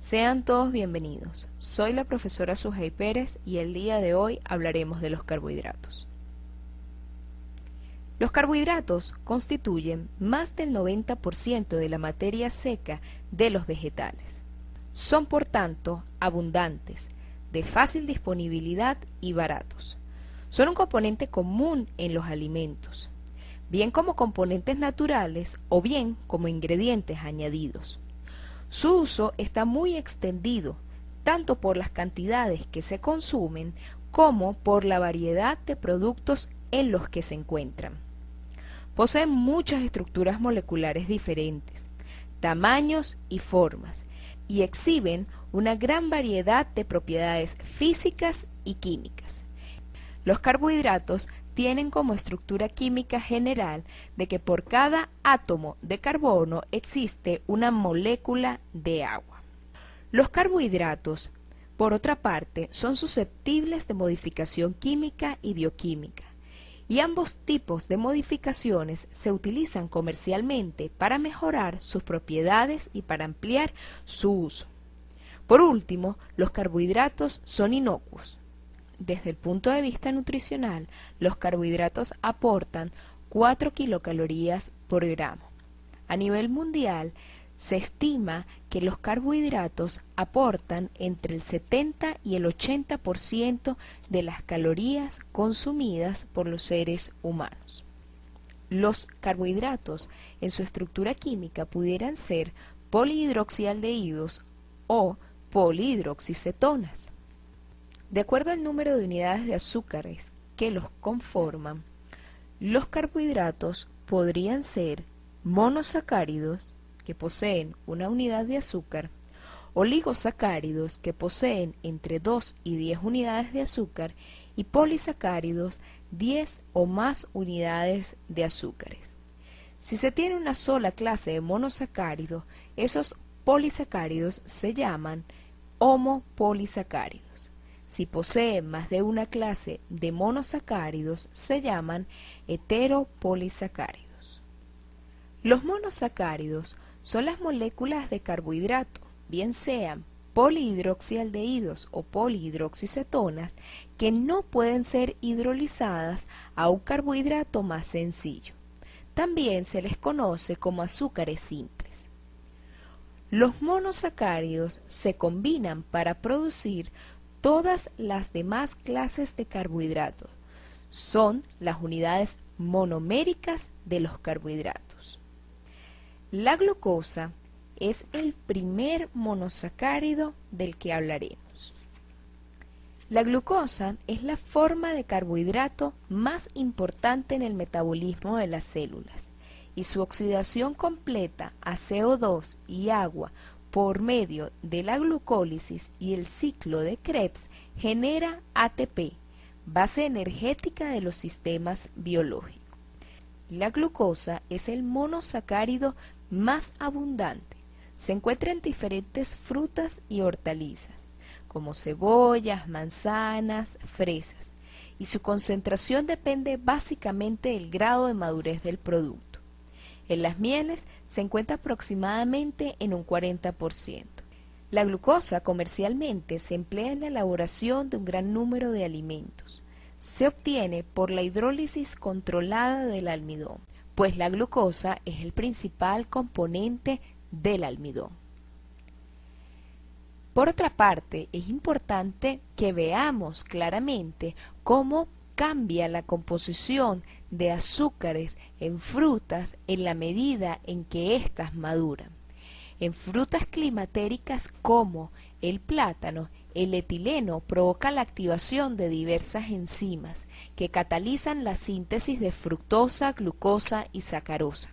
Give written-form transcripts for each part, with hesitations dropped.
Sean todos bienvenidos. Soy la profesora Sujei Pérez y el día de hoy hablaremos de los carbohidratos. Los carbohidratos constituyen más del 90% de la materia seca de los vegetales. Son por tanto abundantes, de fácil disponibilidad y baratos. Son un componente común en los alimentos, bien como componentes naturales o bien como ingredientes añadidos. Su uso está muy extendido, tanto por las cantidades que se consumen como por la variedad de productos en los que se encuentran. Poseen muchas estructuras moleculares diferentes, tamaños y formas, y exhiben una gran variedad de propiedades físicas y químicas. Los carbohidratos tienen como estructura química general de que por cada átomo de carbono existe una molécula de agua. Los carbohidratos, por otra parte, son susceptibles de modificación química y bioquímica, y ambos tipos de modificaciones se utilizan comercialmente para mejorar sus propiedades y para ampliar su uso. Por último, los carbohidratos son inocuos. Desde el punto de vista nutricional, los carbohidratos aportan 4 kilocalorías por gramo. A nivel mundial, se estima que los carbohidratos aportan entre el 70 y el 80% de las calorías consumidas por los seres humanos. Los carbohidratos en su estructura química pudieran ser polihidroxialdehídos o polihidroxicetonas. De acuerdo al número de unidades de azúcares que los conforman, los carbohidratos podrían ser monosacáridos, que poseen una unidad de azúcar, oligosacáridos, que poseen entre 2 y 10 unidades de azúcar, y polisacáridos, 10 o más unidades de azúcares. Si se tiene una sola clase de monosacáridos, esos polisacáridos se llaman homopolisacáridos. Si poseen más de una clase de monosacáridos, se llaman heteropolisacáridos. Los monosacáridos son las moléculas de carbohidrato, bien sean polihidroxialdehídos o polihidroxicetonas, que no pueden ser hidrolizadas a un carbohidrato más sencillo. También se les conoce como azúcares simples. Los monosacáridos se combinan para producir todas las demás clases de carbohidratos. Son las unidades monoméricas de los carbohidratos. La glucosa es el primer monosacárido del que hablaremos. La glucosa es la forma de carbohidrato más importante en el metabolismo de las células, y su oxidación completa a CO2 y agua por medio de la glucólisis y el ciclo de Krebs genera ATP, base energética de los sistemas biológicos. La glucosa es el monosacárido más abundante. Se encuentra en diferentes frutas y hortalizas, como cebollas, manzanas, fresas, y su concentración depende básicamente del grado de madurez del producto. En las mieles se encuentra aproximadamente en un 40%. La glucosa comercialmente se emplea en la elaboración de un gran número de alimentos. Se obtiene por la hidrólisis controlada del almidón, pues la glucosa es el principal componente del almidón. Por otra parte, es importante que veamos claramente cómo cambia la composición de azúcares en frutas en la medida en que éstas maduran. En frutas climatéricas como el plátano, el etileno provoca la activación de diversas enzimas que catalizan la síntesis de fructosa, glucosa y sacarosa.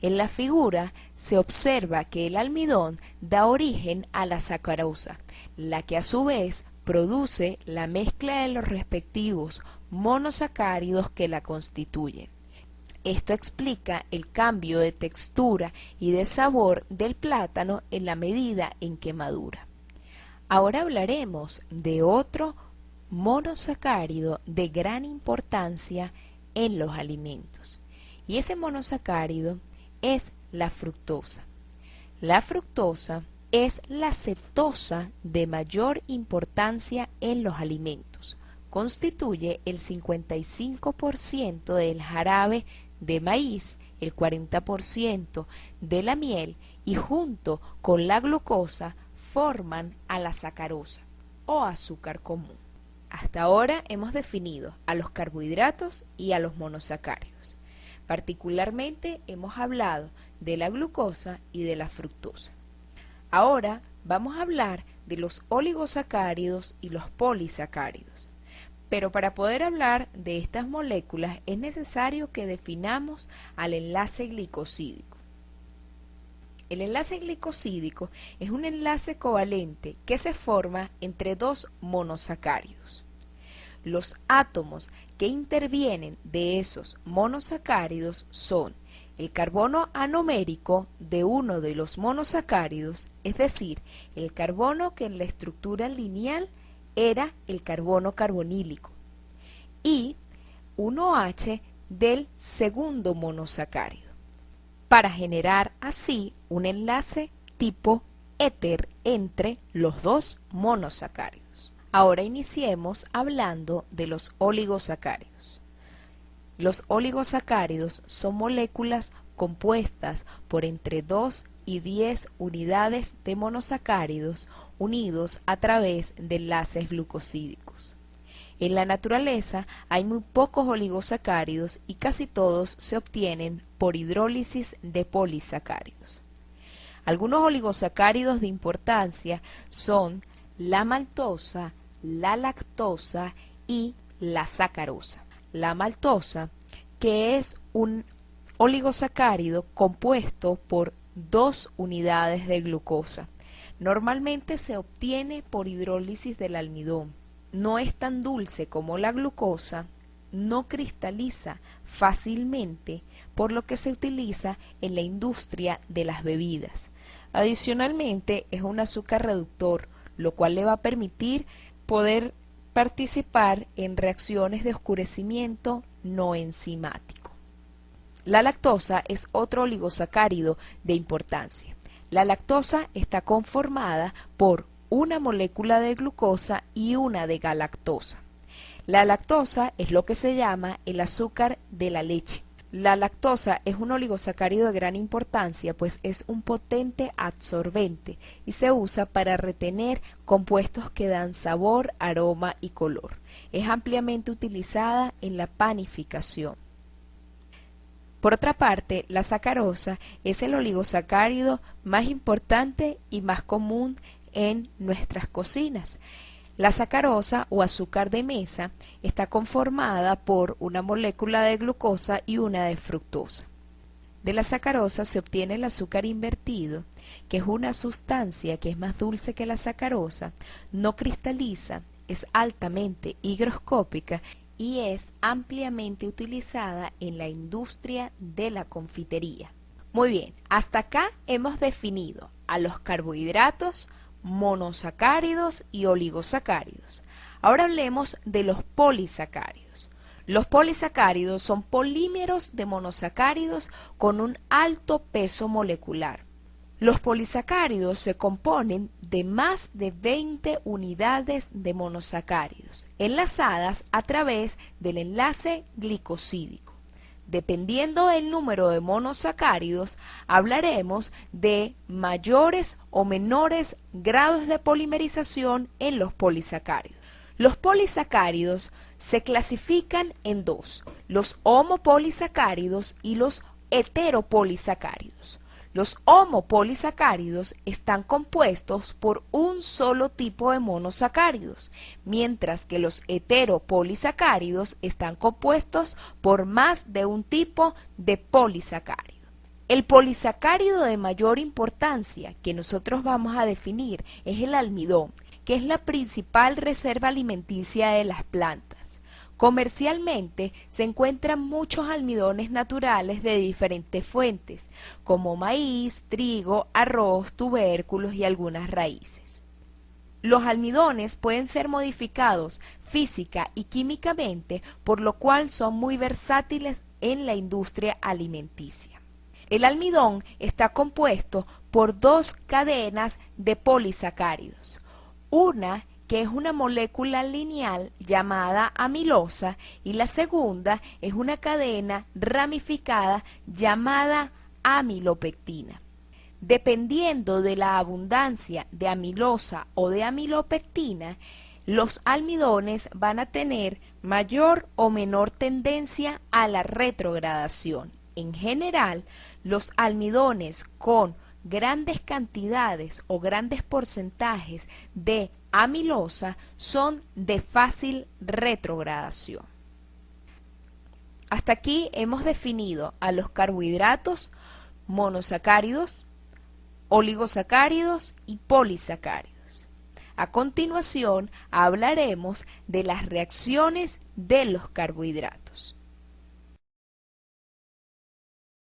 En la figura se observa que el almidón da origen a la sacarosa, la que a su vez produce la mezcla de los respectivos monosacáridos que la constituyen. Esto explica el cambio de textura y de sabor del plátano en la medida en que madura. Ahora hablaremos de otro monosacárido de gran importancia en los alimentos, y ese monosacárido es la fructosa. La fructosa es la cetosa de mayor importancia en los alimentos. Constituye el 55% del jarabe de maíz, el 40% de la miel y junto con la glucosa forman a la sacarosa o azúcar común. Hasta ahora hemos definido a los carbohidratos y a los monosacáridos. Particularmente hemos hablado de la glucosa y de la fructosa. Ahora vamos a hablar de los oligosacáridos y los polisacáridos. Pero para poder hablar de estas moléculas es necesario que definamos al enlace glicosídico. El enlace glicosídico es un enlace covalente que se forma entre dos monosacáridos. Los átomos que intervienen de esos monosacáridos son el carbono anomérico de uno de los monosacáridos, es decir, el carbono que en la estructura lineal era el carbono carbonílico, y 1H del segundo monosacárido, para generar así un enlace tipo éter entre los dos monosacáridos. Ahora iniciemos hablando de los oligosacáridos. Los oligosacáridos son moléculas compuestas por entre 2 y 10 unidades de monosacáridos unidos a través de enlaces glucosídicos. En la naturaleza hay muy pocos oligosacáridos y casi todos se obtienen por hidrólisis de polisacáridos. Algunos oligosacáridos de importancia son la maltosa, la lactosa y la sacarosa. La maltosa, que es un oligosacárido compuesto por 2 unidades de glucosa. Normalmente se obtiene por hidrólisis del almidón. No es tan dulce como la glucosa, no cristaliza fácilmente, por lo que se utiliza en la industria de las bebidas. Adicionalmente, es un azúcar reductor, lo cual le va a permitir poder participar en reacciones de oscurecimiento no enzimático. La lactosa es otro oligosacárido de importancia. La lactosa está conformada por una molécula de glucosa y una de galactosa. La lactosa es lo que se llama el azúcar de la leche. La lactosa es un oligosacárido de gran importancia, pues es un potente absorbente y se usa para retener compuestos que dan sabor, aroma y color. Es ampliamente utilizada en la panificación. Por otra parte, la sacarosa es el oligosacárido más importante y más común en nuestras cocinas. La sacarosa o azúcar de mesa está conformada por una molécula de glucosa y una de fructosa. De la sacarosa se obtiene el azúcar invertido, que es una sustancia que es más dulce que la sacarosa, no cristaliza, es altamente higroscópica y es ampliamente utilizada en la industria de la confitería. Muy bien, hasta acá hemos definido a los carbohidratos, monosacáridos y oligosacáridos. Ahora hablemos de los polisacáridos. Los polisacáridos son polímeros de monosacáridos con un alto peso molecular. Los polisacáridos se componen de más de 20 unidades de monosacáridos, enlazadas a través del enlace glicosídico. Dependiendo del número de monosacáridos, hablaremos de mayores o menores grados de polimerización en los polisacáridos. Los polisacáridos se clasifican en dos, los homopolisacáridos y los heteropolisacáridos. Los homopolisacáridos están compuestos por un solo tipo de monosacáridos, mientras que los heteropolisacáridos están compuestos por más de un tipo de polisacárido. El polisacárido de mayor importancia que nosotros vamos a definir es el almidón, que es la principal reserva alimenticia de las plantas. Comercialmente se encuentran muchos almidones naturales de diferentes fuentes, como maíz, trigo, arroz, tubérculos y algunas raíces. Los almidones pueden ser modificados física y químicamente, por lo cual son muy versátiles en la industria alimenticia. El almidón está compuesto por dos cadenas de polisacáridos. Una que es una molécula lineal llamada amilosa y la segunda es una cadena ramificada llamada amilopectina. Dependiendo de la abundancia de amilosa o de amilopectina, los almidones van a tener mayor o menor tendencia a la retrogradación. En general, los almidones con grandes cantidades o grandes porcentajes de amilosa son de fácil retrogradación. Hasta aquí hemos definido a los carbohidratos monosacáridos, oligosacáridos y polisacáridos. A continuación hablaremos de las reacciones de los carbohidratos.